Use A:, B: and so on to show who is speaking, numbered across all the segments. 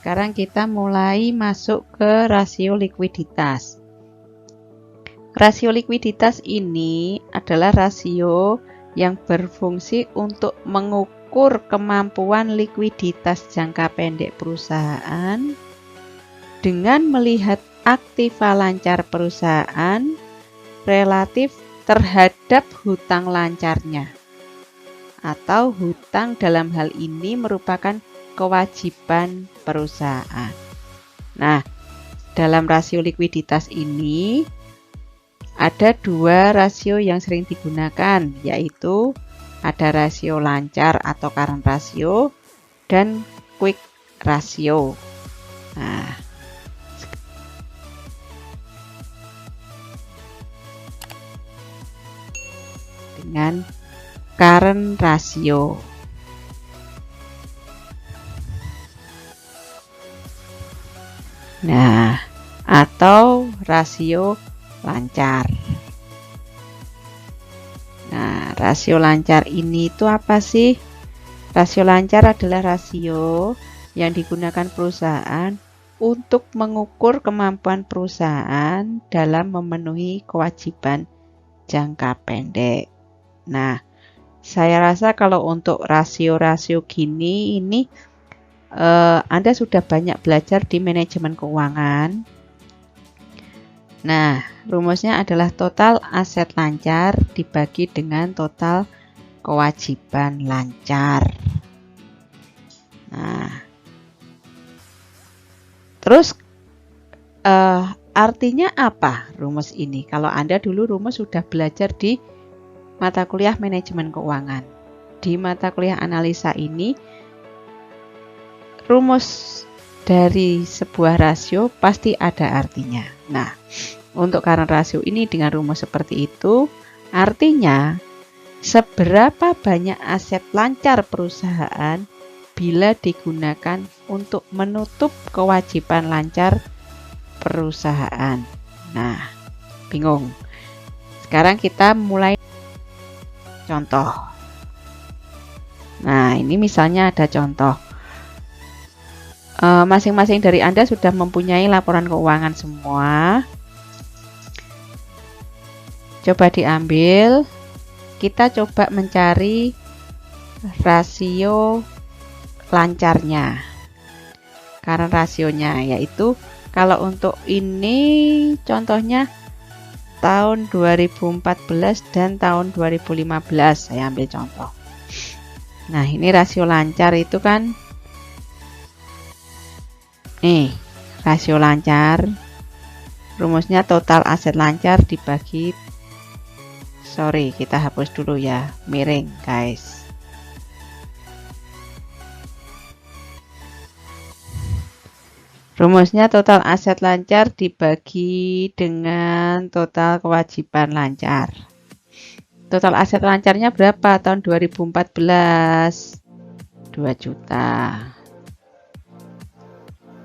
A: sekarang kita mulai masuk ke rasio likuiditas. Rasio likuiditas ini adalah rasio yang berfungsi untuk mengukur kemampuan likuiditas jangka pendek perusahaan dengan melihat aktiva lancar perusahaan relatif terhadap hutang lancarnya, atau hutang dalam hal ini merupakan kewajiban perusahaan. Nah, dalam rasio likuiditas ini ada dua rasio yang sering digunakan, yaitu ada rasio lancar atau current ratio dan quick ratio. Nah, dengan current ratio. Nah, atau rasio lancar. Nah, rasio lancar ini itu apa sih? Rasio lancar adalah rasio yang digunakan perusahaan untuk mengukur kemampuan perusahaan dalam memenuhi kewajiban jangka pendek. Nah, saya rasa kalau untuk rasio-rasio gini ini Anda sudah banyak belajar di manajemen keuangan. Nah, rumusnya adalah total aset lancar dibagi dengan total kewajiban lancar. Nah, terus artinya apa rumus ini? Kalau Anda dulu rumus sudah belajar di mata kuliah manajemen keuangan. Di mata kuliah analisa ini, rumus dari sebuah rasio pasti ada artinya. Nah, untuk current ratio ini dengan rumus seperti itu, artinya seberapa banyak aset lancar perusahaan bila digunakan untuk menutup kewajiban lancar perusahaan. Nah, bingung. Sekarang kita mulai contoh. Nah, ini misalnya ada contoh. Masing-masing dari Anda sudah mempunyai laporan keuangan semua. Coba diambil. Kita coba mencari rasio lancarnya. Karena rasionya yaitu kalau untuk ini contohnya tahun 2014 dan tahun 2015 saya ambil contoh. Nah, ini rasio lancar itu kan nih, rasio lancar rumusnya total aset lancar dibagi, sorry kita hapus dulu ya, miring guys. Rumusnya total aset lancar dibagi dengan total kewajiban lancar. Total aset lancarnya berapa tahun 2014? 2 juta.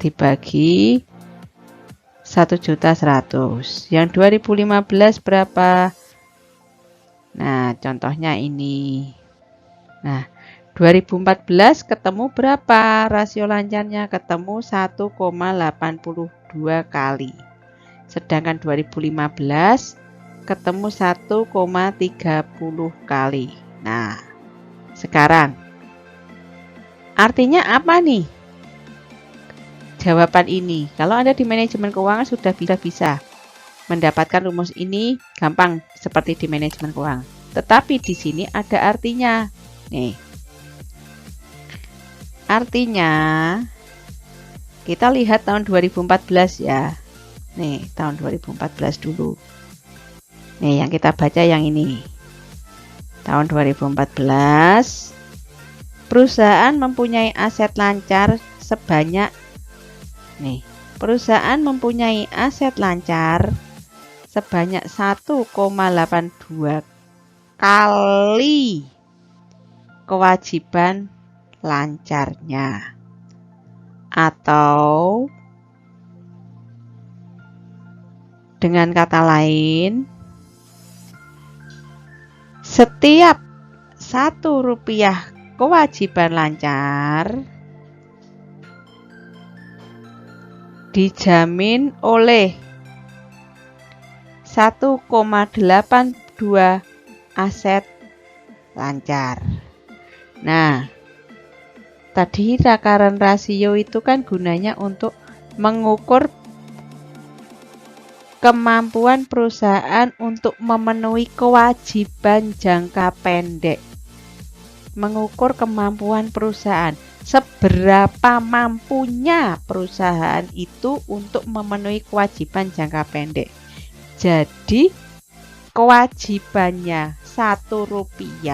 A: Dibagi 1.100.000. Yang 2015 berapa? Nah, contohnya ini. Nah, 2014 ketemu berapa rasio lancarnya? Ketemu 1,82 kali. Sedangkan 2015 ketemu 1,30 kali. Nah, sekarang artinya apa nih? Jawaban ini, kalau Anda di manajemen keuangan sudah bisa mendapatkan rumus ini gampang seperti di manajemen keuangan. Tetapi di sini ada artinya. Nih. Artinya kita lihat tahun 2014 ya. Nih, tahun 2014 dulu. Nih, yang kita baca yang ini. Tahun 2014 perusahaan mempunyai aset lancar sebanyak perusahaan mempunyai aset lancar sebanyak 1,82 kali kewajiban lancarnya. Atau dengan kata lain, setiap 1 rupiah kewajiban lancar dijamin oleh 1,82 aset lancar. Nah, tadi current ratio itu kan gunanya untuk mengukur kemampuan perusahaan untuk memenuhi kewajiban jangka pendek. Mengukur kemampuan perusahaan, seberapa mampunya perusahaan itu untuk memenuhi kewajiban jangka pendek. Jadi kewajibannya Rp1,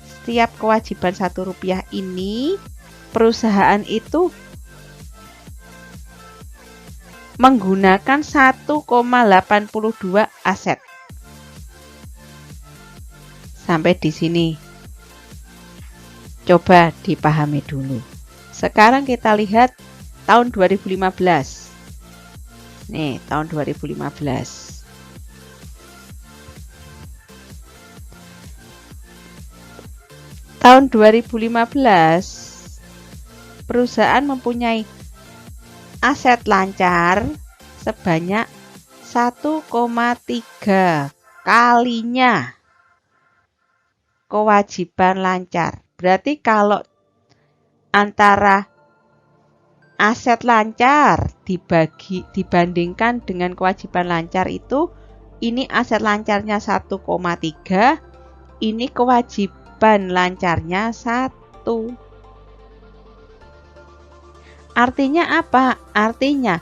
A: setiap kewajiban Rp1 ini perusahaan itu menggunakan 1,82 aset. Sampai di sini coba dipahami dulu. Sekarang kita lihat tahun 2015. Nih, tahun 2015. Tahun 2015 perusahaan mempunyai aset lancar sebanyak 1,3 kalinya kewajiban lancar. Berarti kalau antara aset lancar dibandingkan dengan kewajiban lancar itu, ini aset lancarnya 1,3, ini kewajiban lancarnya 1. Artinya apa? Artinya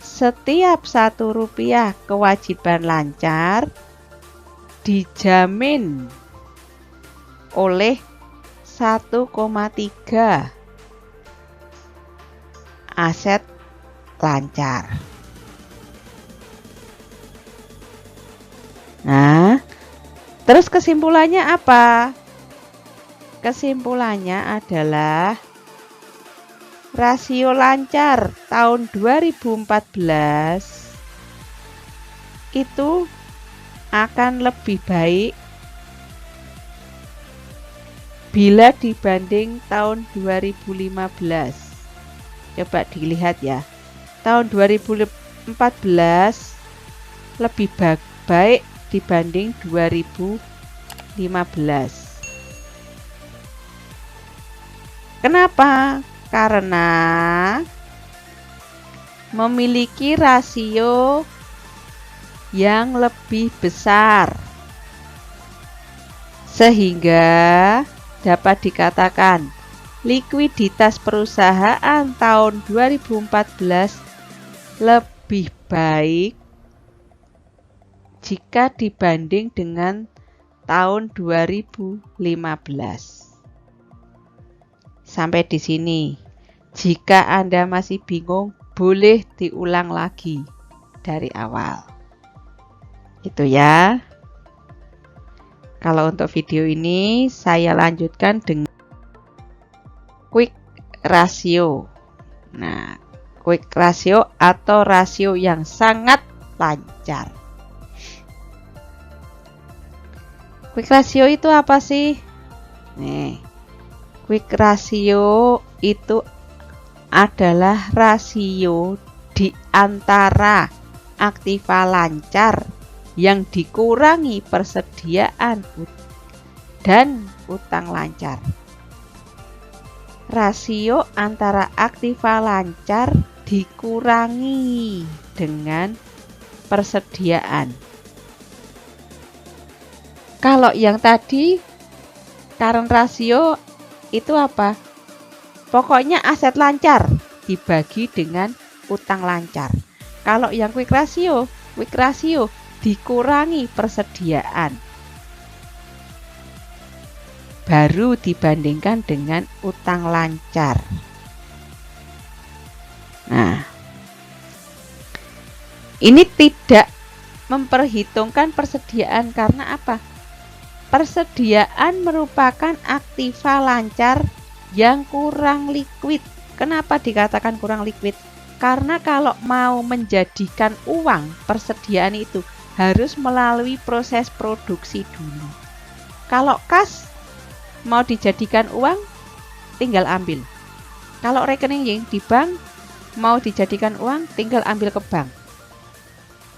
A: setiap Rp1 kewajiban lancar dijamin oleh 1,3 aset lancar. Nah, terus kesimpulannya apa? Kesimpulannya adalah rasio lancar tahun 2014 itu akan lebih baik bila dibanding tahun 2015. Coba dilihat ya, tahun 2014 lebih baik dibanding 2015. Kenapa? Karena memiliki rasio yang lebih besar, sehingga dapat dikatakan likuiditas perusahaan tahun 2014 lebih baik jika dibanding dengan tahun 2015. Sampai di sini. Jika Anda masih bingung, boleh diulang lagi dari awal. Itu ya. Kalau untuk video ini saya lanjutkan dengan quick ratio. Nah, quick ratio atau rasio yang sangat lancar. Quick ratio itu apa sih? Nih, quick ratio itu adalah rasio di antara aktiva lancar yang dikurangi persediaan dan utang lancar. Rasio antara aktiva lancar dikurangi dengan persediaan. Kalau yang tadi current ratio itu apa? Pokoknya aset lancar dibagi dengan utang lancar. Kalau yang quick ratio dikurangi persediaan. Baru dibandingkan dengan utang lancar. Nah, ini tidak memperhitungkan persediaan karena apa? Persediaan merupakan aktiva lancar yang kurang liquid. Kenapa dikatakan kurang liquid? Karena kalau mau menjadikan uang, persediaan itu harus melalui proses produksi dulu. Kalau kas mau dijadikan uang, tinggal ambil. Kalau rekening yang di bank mau dijadikan uang, tinggal ambil ke bank.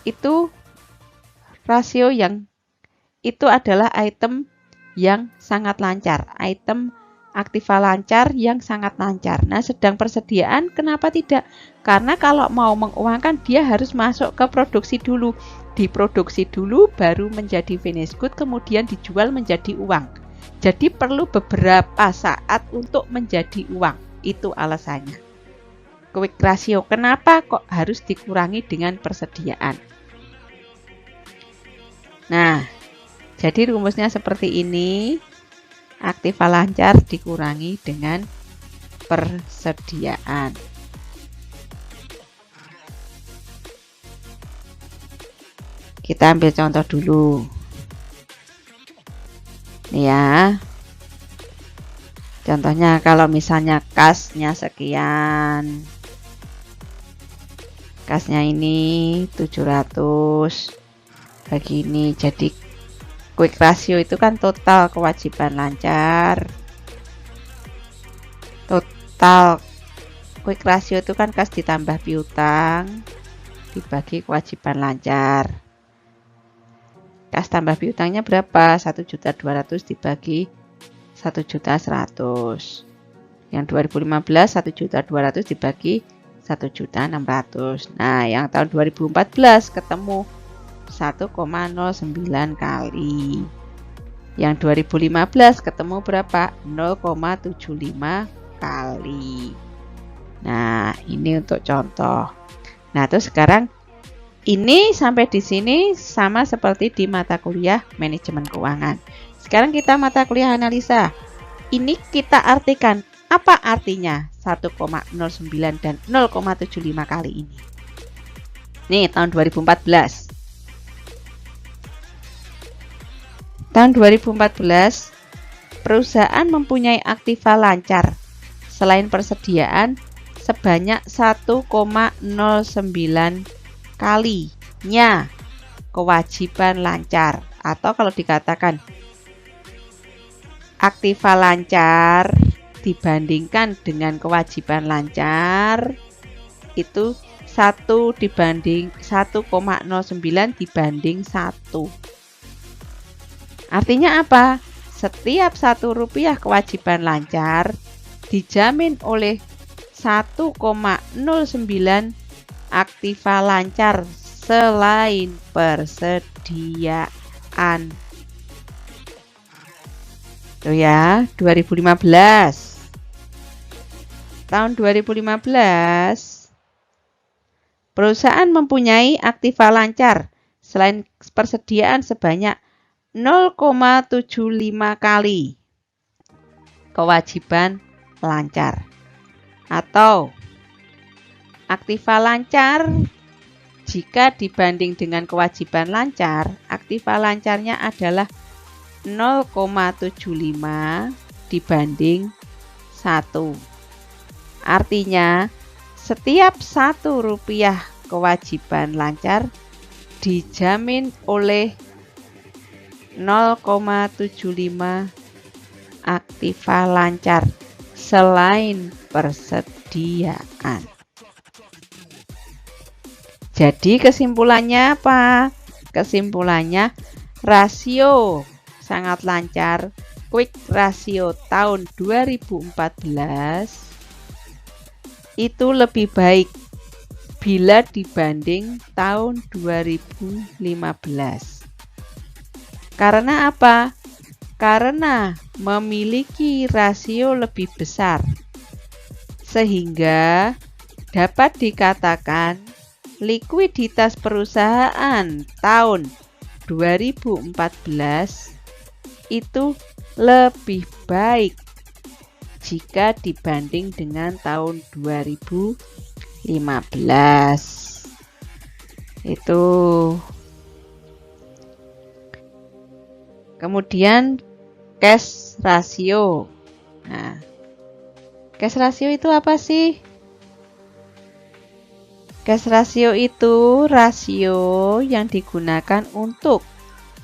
A: Itu rasio yang itu adalah item yang sangat lancar, item aktiva lancar yang sangat lancar. Nah, sedang persediaan kenapa tidak? Karena kalau mau menguangkan dia harus masuk ke produksi dulu. Diproduksi dulu baru menjadi finished good, kemudian dijual menjadi uang. Jadi perlu beberapa saat untuk menjadi uang. Itu alasannya. Quick ratio kenapa kok harus dikurangi dengan persediaan? Nah, jadi rumusnya seperti ini. Aktiva lancar dikurangi dengan persediaan. Kita ambil contoh dulu. Nih ya. Contohnya kalau misalnya kasnya sekian. Kasnya ini 700 bagi ini, jadi quick ratio itu kan total kewajiban lancar. Total quick ratio itu kan kas ditambah piutang dibagi kewajiban lancar. Kas tambah piutangnya berapa? 1.200.000 dibagi 1.100.000. Yang 2015 1.200.000 dibagi 1.600.000. Nah, yang tahun 2014 ketemu 1,09 kali. Yang 2015 ketemu berapa? 0,75 kali. Nah, ini untuk contoh. Nah, terus sekarang ini sampai di sini sama seperti di mata kuliah manajemen keuangan. Sekarang kita mata kuliah analisa. Ini kita artikan apa artinya 1,09 dan 0,75 kali ini. Nih, tahun 2014. Tahun 2014, perusahaan mempunyai aktiva lancar selain persediaan sebanyak 1,09 kalinya kewajiban lancar, atau kalau dikatakan aktiva lancar dibandingkan dengan kewajiban lancar itu 1 dibanding 1,09 dibanding 1. Artinya apa? Setiap Rp1 kewajiban lancar dijamin oleh 1,09 aktiva lancar selain persediaan. Tuh ya, 2015. Tahun 2015, perusahaan mempunyai aktiva lancar selain persediaan sebanyak 0,75 kali kewajiban lancar, atau aktiva lancar jika dibanding dengan kewajiban lancar, aktiva lancarnya adalah 0,75 dibanding 1. Artinya setiap Rp1 kewajiban lancar dijamin oleh 0,75 aktiva lancar selain persediaan. Jadi kesimpulannya apa? Kesimpulannya rasio sangat lancar quick ratio tahun 2014 itu lebih baik bila dibanding tahun 2015. Karena apa? Karena memiliki rasio lebih besar, sehingga dapat dikatakan likuiditas perusahaan tahun 2014 itu lebih baik jika dibanding dengan tahun 2015. Itu. Kemudian cash ratio. Nah, cash ratio itu apa sih? Cash ratio itu rasio yang digunakan untuk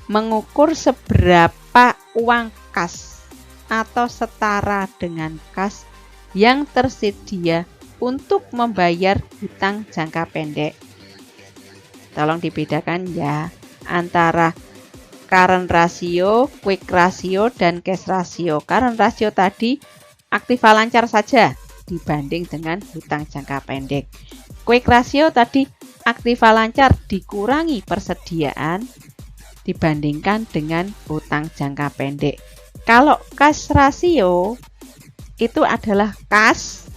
A: mengukur seberapa uang kas atau setara dengan kas yang tersedia untuk membayar hutang jangka pendek. Tolong dibedakan ya antara current ratio, quick ratio, dan cash ratio. Current ratio tadi aktiva lancar saja dibanding dengan hutang jangka pendek. Quick ratio tadi aktiva lancar dikurangi persediaan dibandingkan dengan hutang jangka pendek. Kalau cash ratio itu adalah kas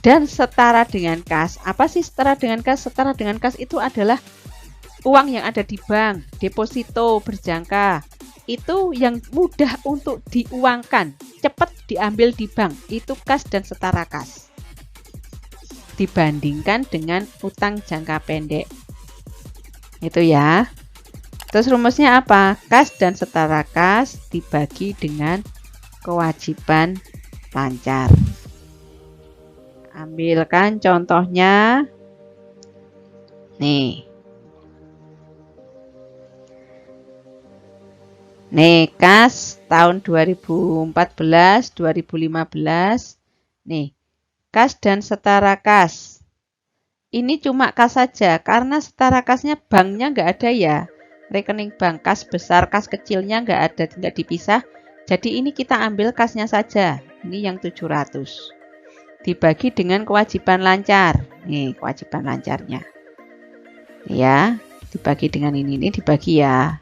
A: dan setara dengan kas. Apa sih setara dengan kas? Setara dengan kas itu adalah uang yang ada di bank, deposito berjangka. Itu yang mudah untuk diuangkan, cepat diambil di bank. Itu kas dan setara kas. Dibandingkan dengan utang jangka pendek. Itu ya. Terus rumusnya apa? Kas dan setara kas dibagi dengan kewajiban lancar. Ambilkan contohnya. Nih, kas tahun 2014, 2015. Nih, kas dan setara kas. Ini cuma kas saja, karena setara kasnya banknya nggak ada ya. Rekening bank kas besar, kas kecilnya nggak ada, tidak dipisah. Jadi ini kita ambil kasnya saja. Ini yang 700. Dibagi dengan kewajiban lancar. Nih, kewajiban lancarnya. Ya, dibagi dengan ini dibagi ya.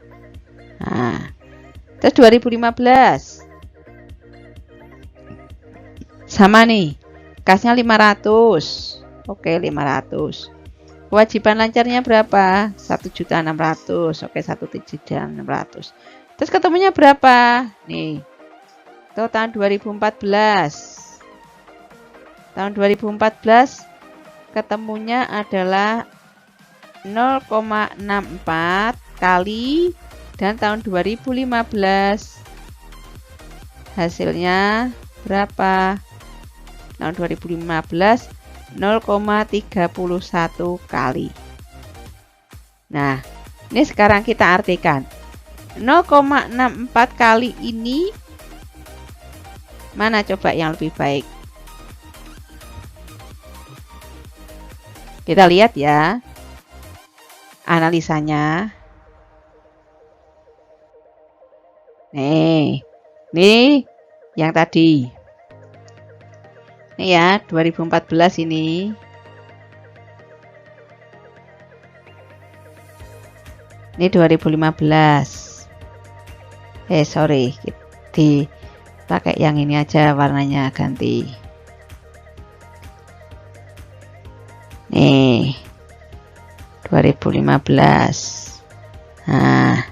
A: Nah, terus 2015. Sama nih. Kasnya 500. Oke, 500. Kewajiban lancarnya berapa? 1.600.000. Oke, 1.600.000. Terus ketemunya berapa? Nih. Itu tahun 2014. Tahun 2014 ketemunya adalah 0,64 kali, dan tahun 2015 hasilnya berapa? Tahun 2015 0,31 kali. Nah, ini sekarang kita artikan 0,64 kali ini mana coba yang lebih baik? Kita lihat ya analisanya. Nih yang tadi. Ini ya 2014 ini. Ini 2015. Sorry, pakai yang ini aja, warnanya ganti. Nih 2015. Nah,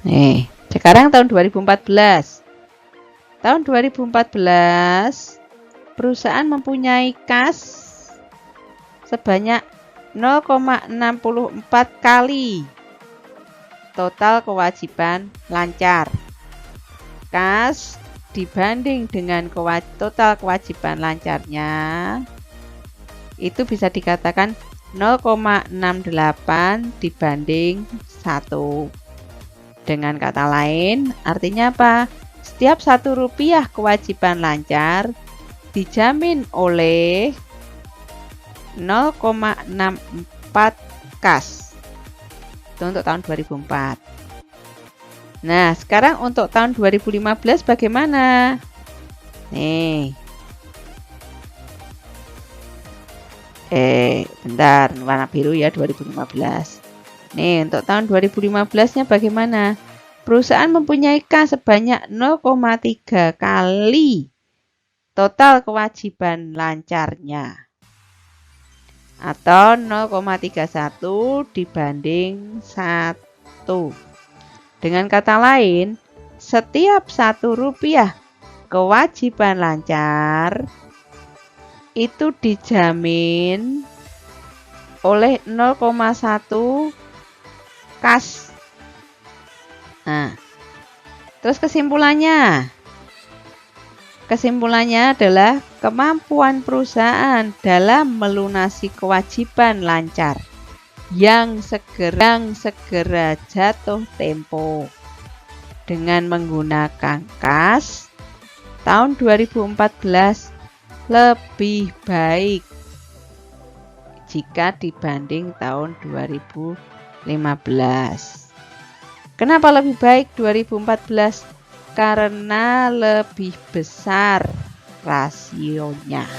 A: nih sekarang tahun 2014. Tahun 2014 perusahaan mempunyai kas sebanyak 0,64 kali total kewajiban lancar. Kas dibanding dengan total kewajiban lancarnya itu bisa dikatakan 0,68 dibanding 1. Dengan kata lain, artinya apa? Setiap Rp1 kewajiban lancar dijamin oleh 0,64 kas. Itu untuk tahun 2004. Nah, sekarang untuk tahun 2015 bagaimana? Nih. Bentar, warna biru ya 2015. Nih, untuk tahun 2015-nya bagaimana? Perusahaan mempunyai kas sebanyak 0,3 kali total kewajiban lancarnya. Atau 0,31 dibanding 1. Dengan kata lain, setiap Rp1 kewajiban lancar itu dijamin oleh 0,1 kas. Nah, terus kesimpulannya adalah kemampuan perusahaan dalam melunasi kewajiban lancar yang segera jatuh tempo dengan menggunakan kas, tahun 2014 lebih baik jika dibanding tahun 2015. Kenapa lebih baik 2014? Karena lebih besar rasionya.